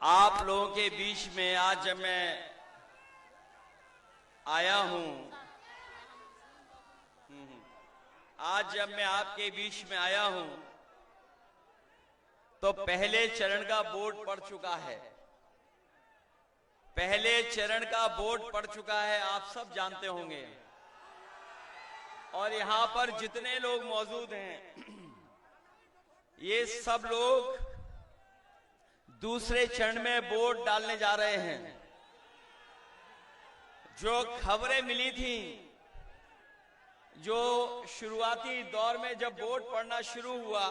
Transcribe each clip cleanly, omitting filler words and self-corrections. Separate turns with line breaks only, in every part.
आप लोगों के बीच में आज जब मैं आया हूं, आज जब मैं आपके बीच में आया हूं तो पहले चरण का बोर्ड पड़ चुका है। पहले चरण का बोर्ड पड़ चुका है, आप सब जानते होंगे। और यहां पर जितने लोग मौजूद हैं ये सब लोग दूसरे चरण में वोट डालने जा रहे हैं। जो खबरें मिली थी, जो शुरुआती दौर में जब वोट पड़ना शुरू हुआ,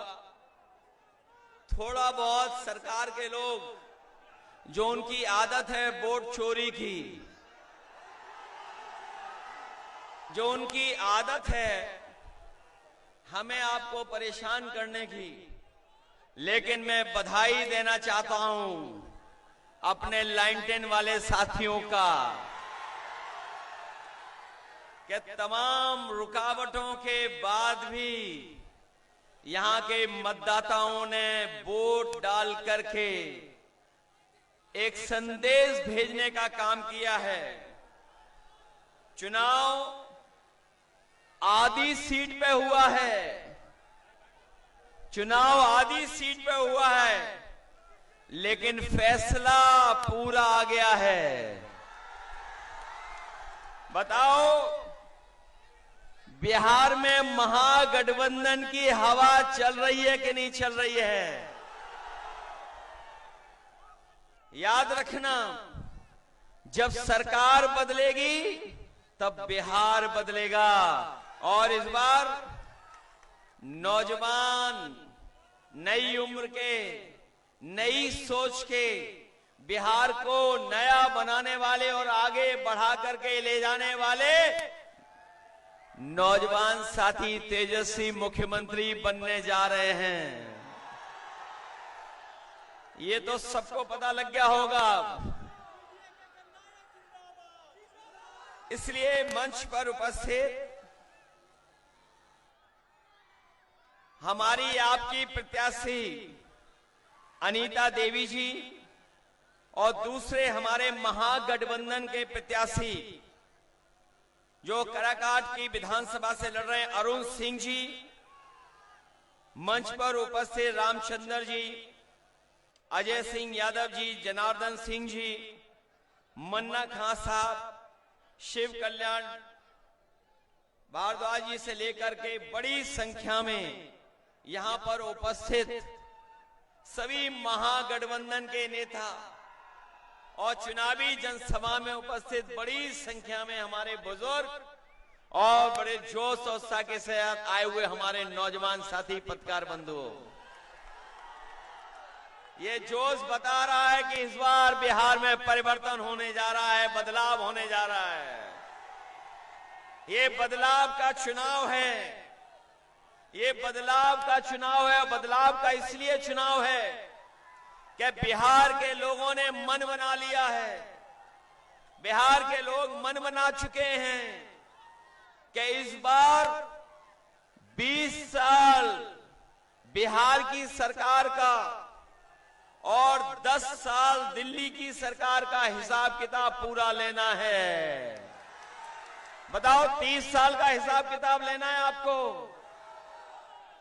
थोड़ा बहुत सरकार के लोग जो उनकी आदत है वोट चोरी की, जो उनकी आदत है हमें आपको परेशान करने की, लेकिन मैं बधाई देना चाहता हूं अपने लाइन 10 वाले साथियों का कि तमाम रुकावटों के बाद भी यहां के मतदाताओं ने वोट डाल करके एक संदेश भेजने का काम किया है। चुनाव आधी सीट पे हुआ है, चुनाव आधी सीट पे हुआ है, लेकिन फैसला पूरा आ गया है। बताओ, बिहार में महागठबंधन की हवा चल रही है कि नहीं चल रही है? याद रखना, जब सरकार बदलेगी तब बिहार बदलेगा। और इस बार नौजवान, नई उम्र के, नई सोच के, बिहार को नया बनाने वाले और आगे बढ़ा करके ले जाने वाले नौजवान साथी तेजस्वी मुख्यमंत्री बनने जा रहे हैं। ये तो सबको पता लग गया होगा। इसलिए मंच पर उपस्थित हमारी आपकी प्रत्याशी अनीता देवी जी और दूसरे हमारे महागठबंधन के प्रत्याशी जो काराकाट की विधानसभा से लड़ रहे हैं अरुण सिंह जी, मंच पर उपस्थित रामचंद्र जी, अजय सिंह यादव जी, जनार्दन सिंह जी, मन्ना खां साहब, शिव कल्याण भारद्वाज जी से लेकर के बड़ी संख्या में यहां पर उपस्थित सभी महागठबंधन के नेता और चुनावी जनसभा में उपस्थित बड़ी संख्या में हमारे बुजुर्ग और बड़े जोश और उत्साह के साथ आए हुए हमारे नौजवान साथी पत्रकार बंधुओं, ये जोश बता रहा है कि इस बार बिहार में परिवर्तन होने जा रहा है, बदलाव होने जा रहा है। ये बदलाव का चुनाव है, ये बदलाव का चुनाव है। बदलाव का इसलिए चुनाव है कि बिहार के लोगों ने मन बना लिया है, बिहार के लोग मन बना चुके हैं कि इस बार 20 साल बिहार की सरकार का और 10 साल दिल्ली की सरकार का हिसाब किताब पूरा लेना है। बताओ, 30 साल का हिसाब किताब लेना है आपको।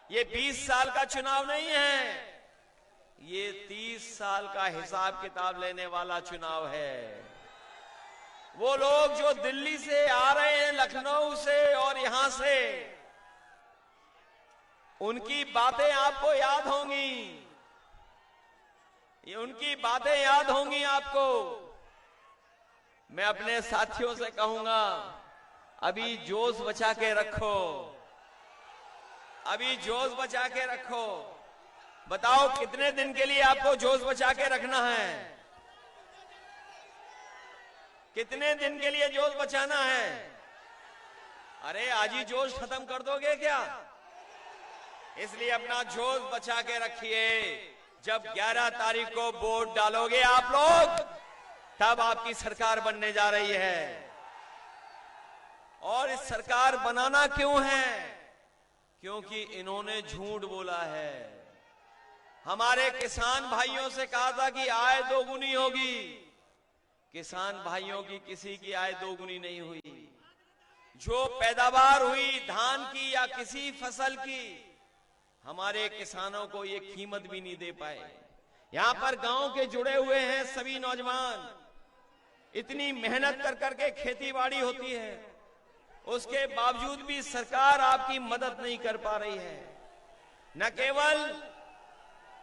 ये 20 साल का चुनाव नहीं है, ये 30 साल का हिसाब किताब लेने वाला चुनाव है। वो लोग जो दिल्ली से आ रहे हैं, लखनऊ से और यहां से, उनकी बातें आपको याद होंगी, ये उनकी बातें याद होंगी आपको। मैं अपने साथियों से कहूंगा, अभी जोश बचा के रखो, अभी जोश बचा के रखो। बताओ, कितने दिन के लिए आपको जोश बचा के रखना है? कितने दिन के लिए जोश बचाना है? अरे आज ही जोश खत्म कर दोगे क्या? इसलिए अपना जोश बचा के रखिए। जब 11 तारीख को वोट डालोगे आप लोग, तब आपकी सरकार बनने जा रही है। और इस सरकार बनाना क्यों है? क्योंकि इन्होंने झूठ बोला है। हमारे किसान भाइयों से कहा था कि आय दोगुनी होगी। किसान भाइयों की किसी की आय दोगुनी नहीं हुई। जो पैदावार हुई धान की या किसी फसल की, हमारे किसानों को ये कीमत भी नहीं दे पाए। यहां पर गांव के जुड़े हुए हैं सभी नौजवान, इतनी मेहनत कर करके खेती बाड़ी होती है, उसके बावजूद भी सरकार आपकी मदद नहीं कर पा रही है। न केवल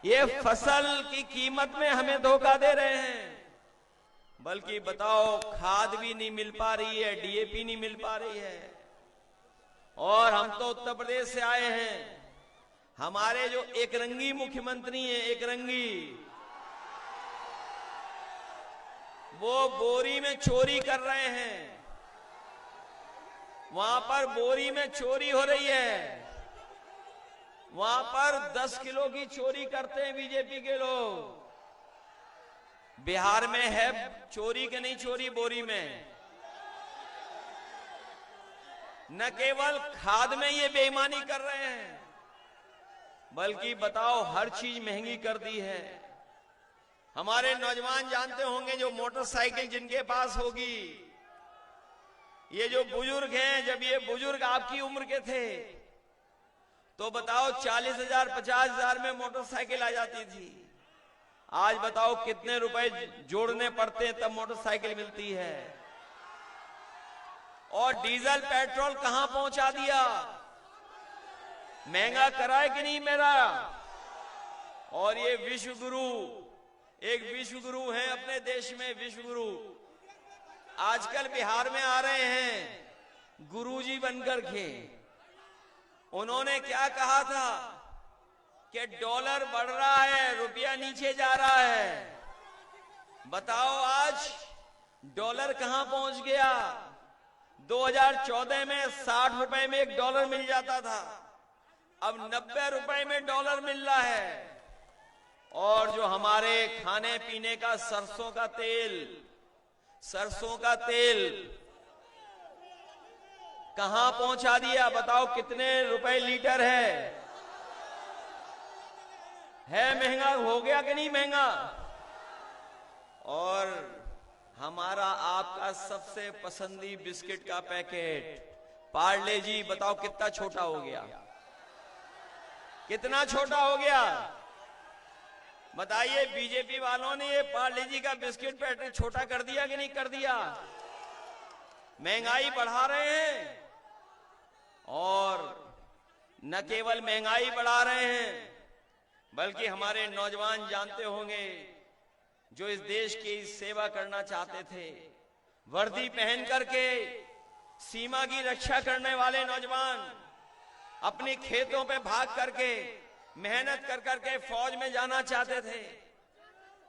ये फसल की कीमत में हमें धोखा दे रहे हैं, बल्कि बताओ खाद भी नहीं मिल पा रही है, डीएपी नहीं मिल पा रही है। और हम तो उत्तर प्रदेश से आए हैं, हमारे जो एक रंगी मुख्यमंत्री हैं, एक रंगी, वो बोरी में चोरी कर रहे हैं। वहां पर बोरी में चोरी हो रही है। वहां पर 10 किलो की चोरी करते हैं बीजेपी के लोग। बिहार में है चोरी के नहीं चोरी बोरी में। न केवल खाद में ये बेईमानी कर रहे हैं, बल्कि बताओ हर चीज महंगी कर दी है। हमारे नौजवान जानते होंगे, जो मोटरसाइकिल जिनके पास होगी, ये जो बुजुर्ग हैं, जब ये बुजुर्ग आपकी उम्र के थे तो बताओ 40,000 50,000 में मोटरसाइकिल आ जाती थी। आज बताओ कितने रुपए जोड़ने पड़ते हैं तब मोटरसाइकिल मिलती है। और डीजल पेट्रोल कहां पहुंचा दिया, महंगा कराए कि नहीं मेरा। और ये विश्व गुरु, एक विश्व गुरु हैं अपने देश में, विश्व गुरु आजकल बिहार में आ रहे हैं गुरुजी बनकर के। उन्होंने क्या कहा था कि डॉलर बढ़ रहा है, रुपया नीचे जा रहा है। बताओ आज डॉलर कहां पहुंच गया। 2014 में 60 रुपए में एक डॉलर मिल जाता था, अब 90 रुपए में डॉलर मिल रहा है। और जो हमारे खाने पीने का सरसों का तेल कहां पहुंचा दिया, बताओ कितने रुपए लीटर है महंगा हो गया कि नहीं महंगा। और हमारा आपका सबसे पसंदी बिस्किट का पैकेट पार्ले जी, बताओ कितना छोटा हो गया, कितना छोटा हो गया। बताइए बीजेपी वालों ने ये पार्ले जी का बिस्किट पैकेट छोटा कर दिया कि नहीं कर दिया। महंगाई बढ़ा रहे हैं, और न केवल महंगाई बढ़ा रहे हैं, बल्कि हमारे नौजवान जानते होंगे जो इस देश की सेवा करना चाहते थे, वर्दी पहन करके सीमा की रक्षा करने वाले नौजवान अपने खेतों पे भाग करके मेहनत कर करके फौज में जाना चाहते थे।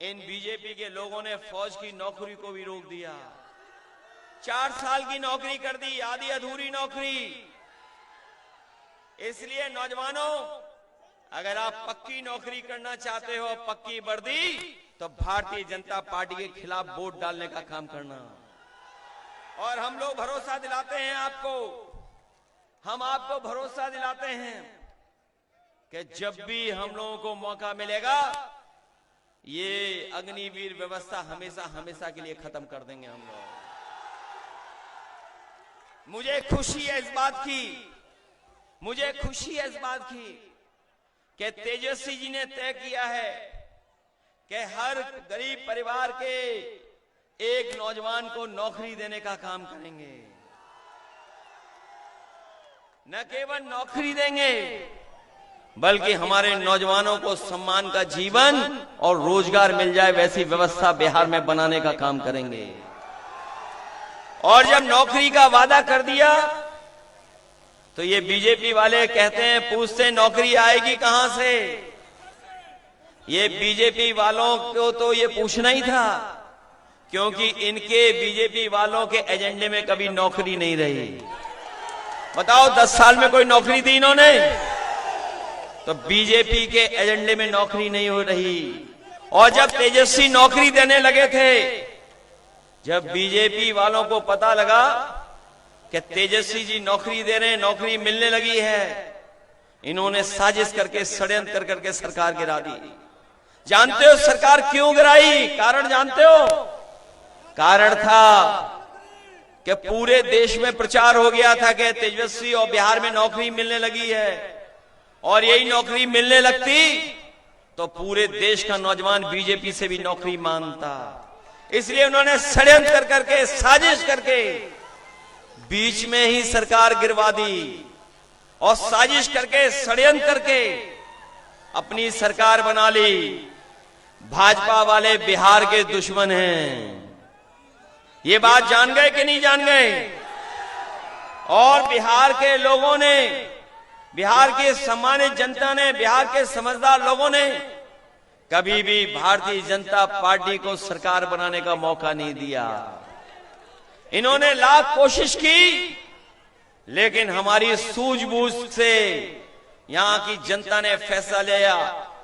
इन बीजेपी के लोगों ने फौज की नौकरी को भी रोक दिया। 4 साल की नौकरी कर दी, आधी अधूरी नौकरी। इसलिए नौजवानों, अगर आप पक्की नौकरी करना चाहते हो, पक्की वर्दी, तो भारतीय जनता पार्टी के खिलाफ वोट डालने का काम करना। और हम लोग भरोसा दिलाते हैं आपको, हम आपको भरोसा दिलाते हैं कि जब भी हम लोगों को मौका मिलेगा, ये अग्निवीर व्यवस्था हमेशा हमेशा के लिए खत्म कर देंगे हम लोग। मुझे खुशी है इस बात की, मुझे खुशी है इस बात की कि तेजस्वी जी ने तय किया है कि हर गरीब परिवार के एक नौजवान को नौकरी देने का काम करेंगे। न केवल नौकरी देंगे, बल्कि हमारे नौजवानों को सम्मान का जीवन और रोजगार मिल जाए, वैसी व्यवस्था बिहार में बनाने का काम करेंगे। और जब नौकरी का वादा कर दिया तो ये बीजेपी वाले कहते हैं, पूछते नौकरी आएगी कहां से। ये बीजेपी वालों को तो ये पूछना ही था, क्योंकि इनके बीजेपी वालों के एजेंडे में कभी नौकरी नहीं रही। बताओ 10 साल में कोई नौकरी दी इन्होंने? तो बीजेपी के एजेंडे में नौकरी नहीं हो रही। और जब तेजस्वी नौकरी देने लगे थे, जब बीजेपी वालों को पता लगा कि तेजस्वी जी नौकरी दे रहे हैं, नौकरी मिलने लगी है, इन्होंने साजिश करके षड्यंत्र करके सरकार गिरा दी। जानते हो सरकार क्यों गिराई? कारण जानते हो? कारण था कि पूरे देश में प्रचार हो गया था कि तेजस्वी और बिहार में नौकरी मिलने लगी है, और यही नौकरी मिलने लगती तो पूरे देश का नौजवान बीजेपी से भी नौकरी मांगता। इसलिए उन्होंने षड्यंत्र करके, साजिश करके बीच में ही सरकार गिरवा दी, और साजिश करके, षड्यंत्र करके अपनी सरकार बना ली। भाजपा वाले बिहार के दुश्मन हैं, ये बात जान गए कि नहीं जान गए? और बिहार के लोगों ने, बिहार की सम्मानित जनता ने, बिहार के समझदार लोगों ने कभी भी भारतीय जनता पार्टी को सरकार बनाने का मौका नहीं दिया। इन्होंने लाख कोशिश की, लेकिन हमारी सूझबूझ से यहां की जनता ने फैसला लिया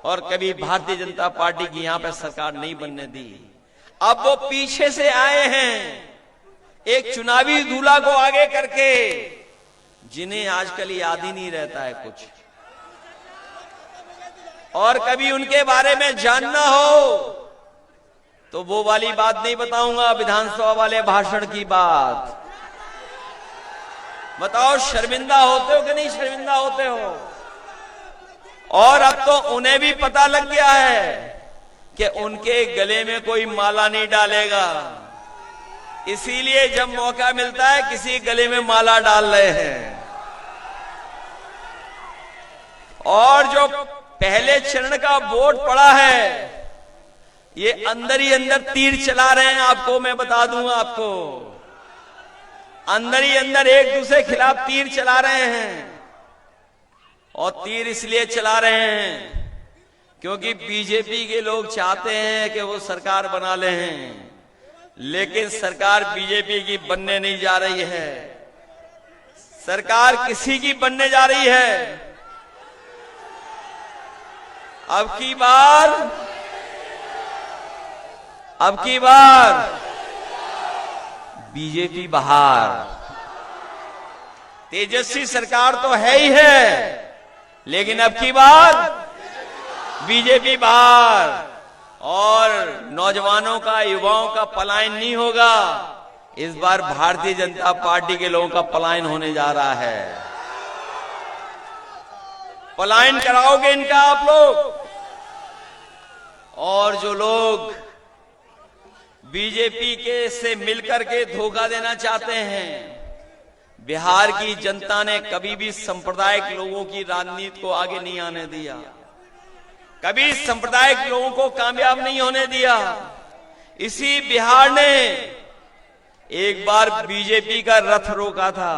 और कभी भारतीय जनता पार्टी की यहां पर सरकार नहीं बनने दी। अब वो पीछे से आए हैं, एक चुनावी दूल्हा को आगे करके, जिन्हें आजकल याद ही नहीं रहता है कुछ, और कभी उनके बारे में जानना हो तो वो वाली बात नहीं बताऊंगा, विधानसभा वाले भाषण की बात। बताओ शर्मिंदा होते हो कि नहीं शर्मिंदा होते हो? और अब तो उन्हें भी पता लग गया है कि उनके गले में कोई माला नहीं डालेगा, इसीलिए जब मौका मिलता है किसी गले में माला डाल रहे हैं। और जो पहले चरण का वोट पड़ा है, ये अंदर ही अंदर तीर चला रहे हैं। आपको मैं बता दूंगा, आपको अंदर ही अंदर एक दूसरे के खिलाफ तीर चला रहे हैं। और तीर इसलिए चला रहे हैं क्योंकि बीजेपी के लोग चाहते हैं कि वो सरकार बना ले हैं, लेकिन सरकार बीजेपी की बनने नहीं जा रही है। सरकार किसी की बनने जा रही है? अब की बार बीजेपी बाहर। तेजस्वी सरकार तो है ही है, लेकिन अब की बार बीजेपी बाहर। और नौजवानों का, युवाओं का पलायन नहीं होगा, इस बार भारतीय जनता पार्टी के लोगों का पलायन होने जा रहा है। पलायन कराओगे इनका आप लोग। और जो लोग बीजेपी के से मिलकर के धोखा देना चाहते हैं, बिहार की जनता ने कभी भी सांप्रदायिक लोगों की राजनीति को आगे नहीं आने दिया, कभी सांप्रदायिक लोगों को कामयाब नहीं होने दिया। इसी बिहार ने एक बार बीजेपी का रथ रोका था,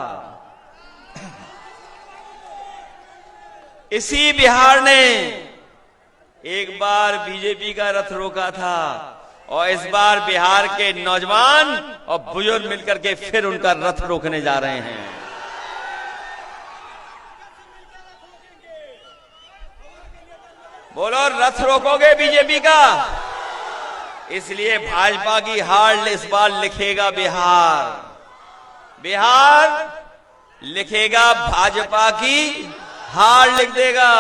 इसी बिहार ने एक बार बीजेपी का रथ रोका था, और इस बार बिहार के नौजवान और बुजुर्ग मिलकर के फिर उनका रथ रोकने जा रहे हैं। बोलो, रथ रोकोगे बीजेपी का? इसलिए भाजपा की हार इस बार लिखेगा बिहार, बिहार लिखेगा भाजपा की हार लिख देगा।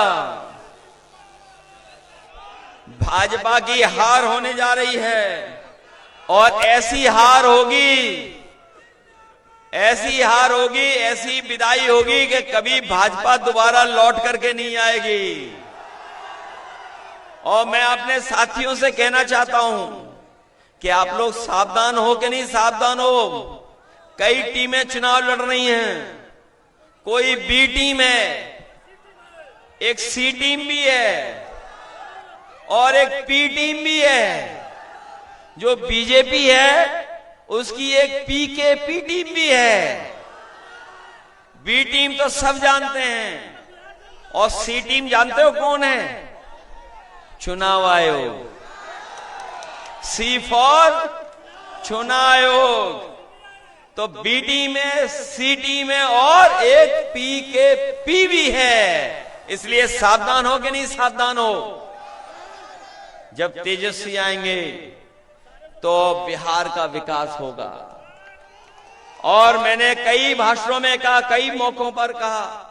भाजपा की हार होने जा रही है, और ऐसी हार होगी, ऐसी हार होगी, ऐसी विदाई होगी कि कभी भाजपा दोबारा लौट करके नहीं आएगी। और मैं अपने साथियों से कहना चाहता हूं कि आप लोग सावधान हो कि नहीं सावधान हो। कई टीमें चुनाव लड़ रही हैं, कोई बी टीम है, एक सी टीम भी है और एक पी टीम भी है। जो बीजेपी है उसकी एक पी के पी टीम भी है। बी टीम तो सब जानते हैं, और सी टीम जानते हो कौन है? चुनाव आयोग। सी फॉर चुनाव आयोग। तो बी टीम है, सी टीम है, और एक पी के पी भी है। इसलिए सावधान हो कि नहीं सावधान हो। जब तेजस्वी आएंगे तो बिहार का विकास होगा। और मैंने कई भाषणों में कहा, कई मौकों पर कहा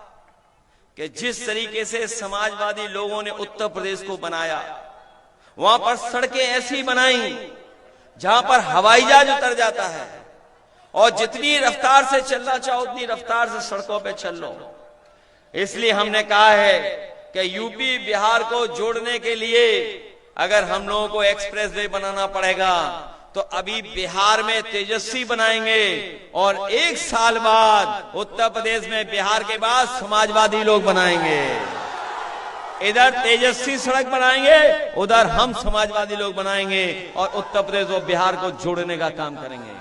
कि जिस तरीके से समाजवादी लोगों ने उत्तर प्रदेश को बनाया, वहां पर सड़कें ऐसी बनाई जहां पर हवाई जहाज उतर जाता है और जितनी रफ्तार से चलना चाहो उतनी रफ्तार से सड़कों पे चल लो। इसलिए हमने कहा है कि यूपी बिहार को जोड़ने के लिए अगर हम लोगों को एक्सप्रेस वे बनाना पड़ेगा तो अभी बिहार में तेजस्वी बनाएंगे और 1 साल बाद उत्तर प्रदेश में बिहार के बाद समाजवादी लोग बनाएंगे। इधर तेजस्वी सड़क बनाएंगे, उधर हम समाजवादी लोग बनाएंगे और उत्तर प्रदेश और बिहार को जोड़ने का काम करेंगे।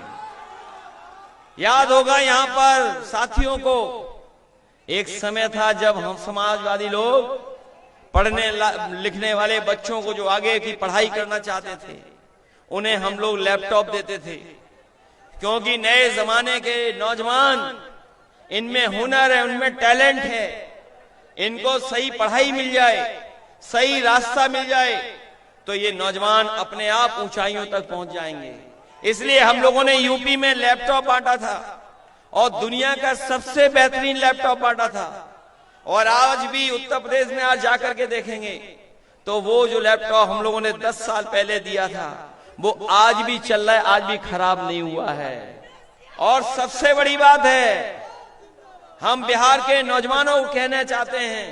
याद होगा यहां पर साथियों को, एक समय था जब हम समाजवादी लोग पढ़ने लिखने वाले बच्चों को जो आगे की पढ़ाई करना चाहते थे उन्हें हम लोग लैपटॉप देते थे, क्योंकि नए जमाने के नौजवान इनमें हुनर है, उनमें टैलेंट है, इनको सही पढ़ाई मिल जाए, सही रास्ता मिल जाए तो ये नौजवान अपने आप ऊंचाइयों तक पहुंच जाएंगे। इसलिए हम लोगों ने यूपी में लैपटॉप बांटा था और दुनिया का सबसे बेहतरीन लैपटॉप बांटा था। और आज भी उत्तर प्रदेश में आज जाकर के देखेंगे तो वो जो लैपटॉप हम लोगों ने 10 साल पहले दिया था वो आज भी चल रहा है, आज भी खराब नहीं हुआ है। और सबसे बड़ी बात है, हम बिहार के नौजवानों को कहना चाहते हैं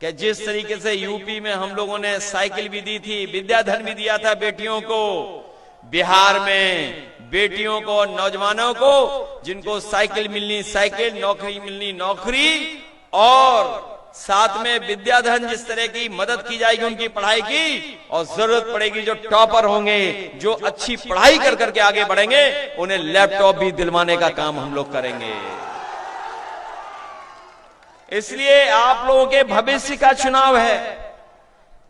कि जिस तरीके से यूपी में हम लोगों ने साइकिल भी दी थी, विद्याधन भी दिया था बेटियों को, बिहार में बेटियों को, नौजवानों को जिनको साइकिल मिलनी साइकिल, नौकरी मिलनी नौकरी और साथ में विद्याधन, जिस तरह की मदद की जाएगी उनकी पढ़ाई की, और जरूरत पड़ेगी जो टॉपर होंगे, जो अच्छी पढ़ाई कर करके आगे बढ़ेंगे, उन्हें लैपटॉप भी दिलवाने का काम हम लोग करेंगे। इसलिए आप लोगों के भविष्य का चुनाव है,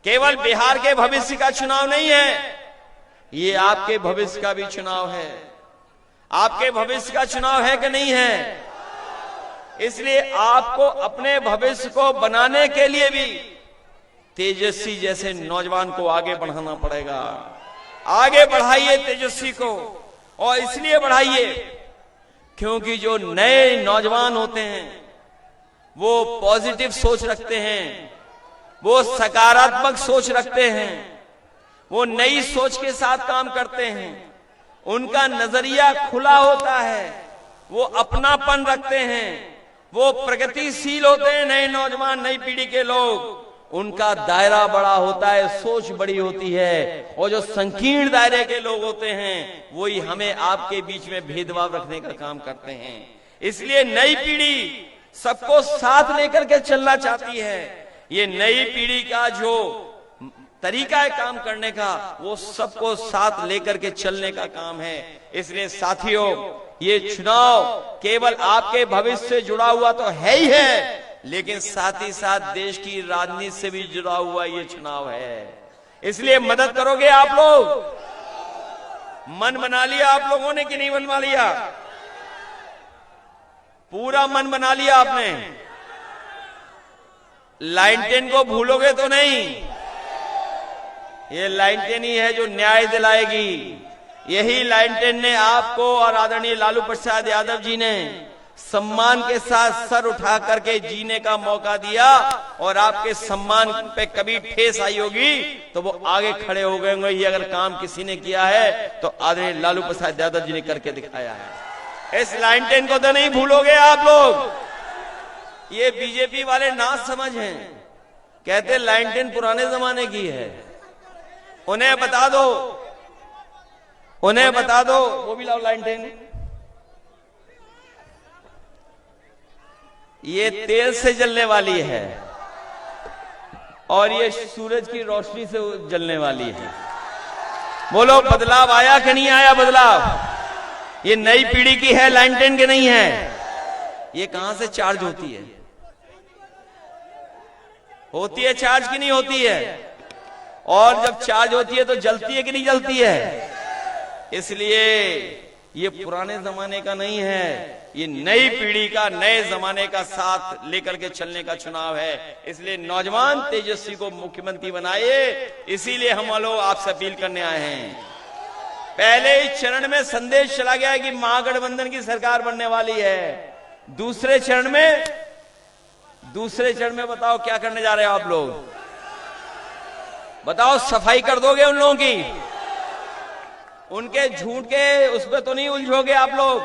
केवल बिहार के भविष्य का चुनाव नहीं है, ये आपके भविष्य का भी चुनाव है। आपके भविष्य का चुनाव है कि नहीं है? इसलिए आपको अपने भविष्य को बनाने के लिए भी तेजस्वी जैसे नौजवान को आगे बढ़ाना पड़ेगा। आगे बढ़ाइए तेजस्वी को, और इसलिए बढ़ाइए क्योंकि जो नए नौजवान होते हैं वो पॉजिटिव सोच रखते हैं, वो सकारात्मक सोच रखते हैं, वो नई सोच के साथ काम करते हैं, उनका नजरिया खुला होता है, वो अपनापन रखते हैं, वो प्रगतिशील होते हैं। नए नौजवान, नई पीढ़ी के लोग, उनका दायरा बड़ा होता है, सोच बड़ी होती है। और जो संकीर्ण दायरे के लोग होते हैं वही हमें आपके बीच में भेदभाव रखने का काम करते हैं। इसलिए नई पीढ़ी सबको साथ लेकर के चलना चाहती है। ये नई पीढ़ी का जो तरीका है काम करने का, वो सबको साथ लेकर के चलने का काम है। इसलिए साथियों, ये चुनाव केवल आपके भविष्य से जुड़ा हुआ तो है ही है, लेकिन साथ ही साथ देश की राजनीति से भी जुड़ा हुआ ये चुनाव है। इसलिए मदद करोगे आप लोग? मन बना लिया आप लोगों ने कि नहीं बनवा लिया? पूरा मन बना लिया आपने? लाइन 10 को भूलोगे तो नहीं? ये लाइन 10 ही है जो न्याय दिलाएगी। यही लाइन 10 ने आपको और आदरणीय लालू प्रसाद यादव जी ने सम्मान के साथ सर उठा करके जीने का मौका दिया, और आपके सम्मान पे कभी ठेस आई होगी तो वो आगे खड़े हो गए होंगे। ये अगर काम किसी ने किया है तो आदरणीय लालू प्रसाद यादव जी ने करके दिखाया है। इस लाइन 10 को तो नहीं भूलोगे आप लोग। ये बीजेपी वाले ना समझ हैं, कहते लाइन 10 पुराने जमाने की है। उन्हें बता दो, उन्हें बता दो, वो भी लाओ लाइन 10। ये तेल से जलने वाली है और ये सूरज की रोशनी से जलने वाली है। बोलो बदलाव आया कि नहीं आया बदलाव? ये नई पीढ़ी की है, लाइन 10 की नहीं है। ये कहां से चार्ज होती है? होती है चार्ज की नहीं होती है? और जब चार्ज होती है तो जलती है कि नहीं जलती है? इसलिए ये पुराने जमाने का नहीं है, ये नई पीढ़ी का, नए जमाने का साथ लेकर के चलने का चुनाव है। इसलिए नौजवान तेजस्वी को मुख्यमंत्री बनाइए। इसीलिए हम लोग आपसे अपील करने आए हैं। पहले इस चरण में संदेश चला गया है कि महागठबंधन की सरकार बनने वाली है। दूसरे चरण में बताओ क्या करने जा रहे हो आप लोग? बताओ सफाई कर दोगे उन लोगों की? उनके झूठ के उस पर तो नहीं उलझोगे आप लोग?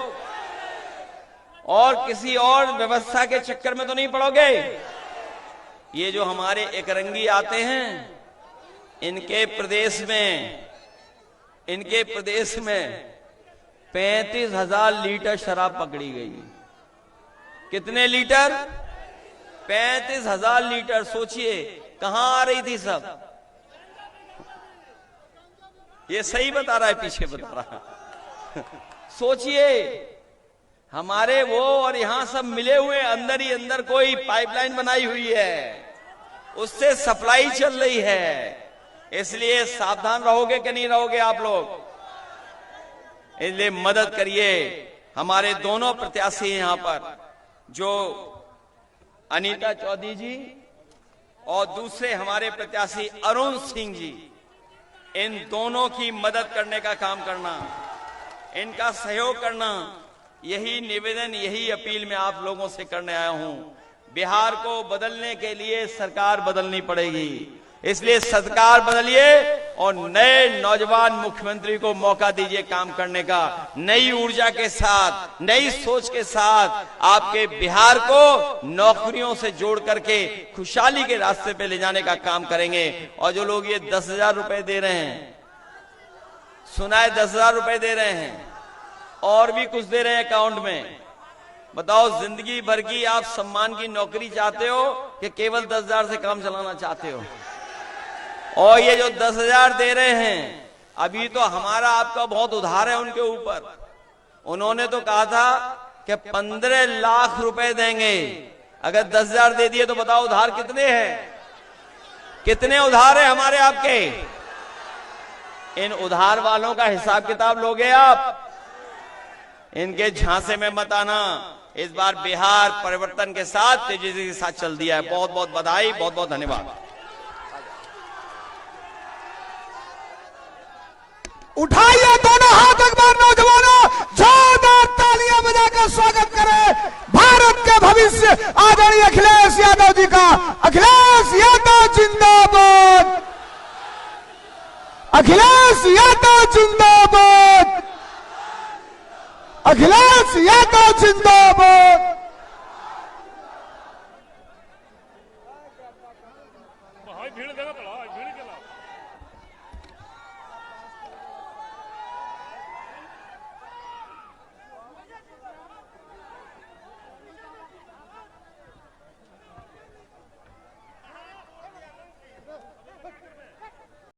और किसी और व्यवस्था के चक्कर में तो नहीं पड़ोगे? ये जो हमारे एकरंगी आते हैं, इनके प्रदेश में 35,000 लीटर शराब पकड़ी गई। कितने लीटर? 35,000 लीटर। सोचिए कहां आ रही थी सब? ये सही बता रहा है, पीछे बता रहा। सोचिए हमारे वो और यहां सब मिले हुए, अंदर ही अंदर कोई पाइपलाइन बनाई हुई है, उससे सप्लाई चल रही है। इसलिए सावधान रहोगे कि नहीं रहोगे आप लोग? इसलिए मदद करिए। हमारे दोनों प्रत्याशी यहां पर, जो अनीता चौधरी जी और दूसरे हमारे प्रत्याशी अरुण सिंह जी, इन दोनों की मदद करने का काम करना, इनका सहयोग करना, यही निवेदन, यही अपील मैं आप लोगों से करने आया हूं। बिहार को बदलने के लिए सरकार बदलनी पड़ेगी। इसलिए सरकार बदलिए और नए नौजवान मुख्यमंत्री को मौका दीजिए काम करने का। नई ऊर्जा के साथ, नई सोच के साथ आपके बिहार को नौकरियों से जोड़ करके खुशहाली के रास्ते पे ले जाने का काम करेंगे। और जो लोग ये 10,000 रुपए दे रहे हैं, सुना है 10,000 रुपए दे रहे हैं, और भी कुछ दे रहे हैं अकाउंट में। बताओ जिंदगी भर की आप सम्मान की नौकरी चाहते हो कि केवल 10,000 से काम चलाना चाहते हो? और ये जो 10,000 दे रहे हैं, अभी तो हमारा आपका बहुत उधार है उनके ऊपर। उन्होंने तो कहा था कि 15 लाख रुपए देंगे। अगर 10,000 दे दिए तो बताओ उधार कितने हैं? कितने उधार है हमारे आपके? इन उधार वालों का हिसाब किताब लोगे आप? इनके झांसे में मत आना। इस बार बिहार परिवर्तन के साथ, तेजी के साथ चल दिया है। बहुत बहुत बधाई, बहुत बहुत धन्यवाद।
उठाइए दोनों हाथ एक बार नौजवानों, जोरदार तालियां बजाकर स्वागत करें भारत के भविष्य आदरणीय अखिलेश यादव जी का। अखिलेश यादव जिंदाबाद, अखिलेश यादव जिंदाबाद, अखिलेश यादव जिंदाबाद।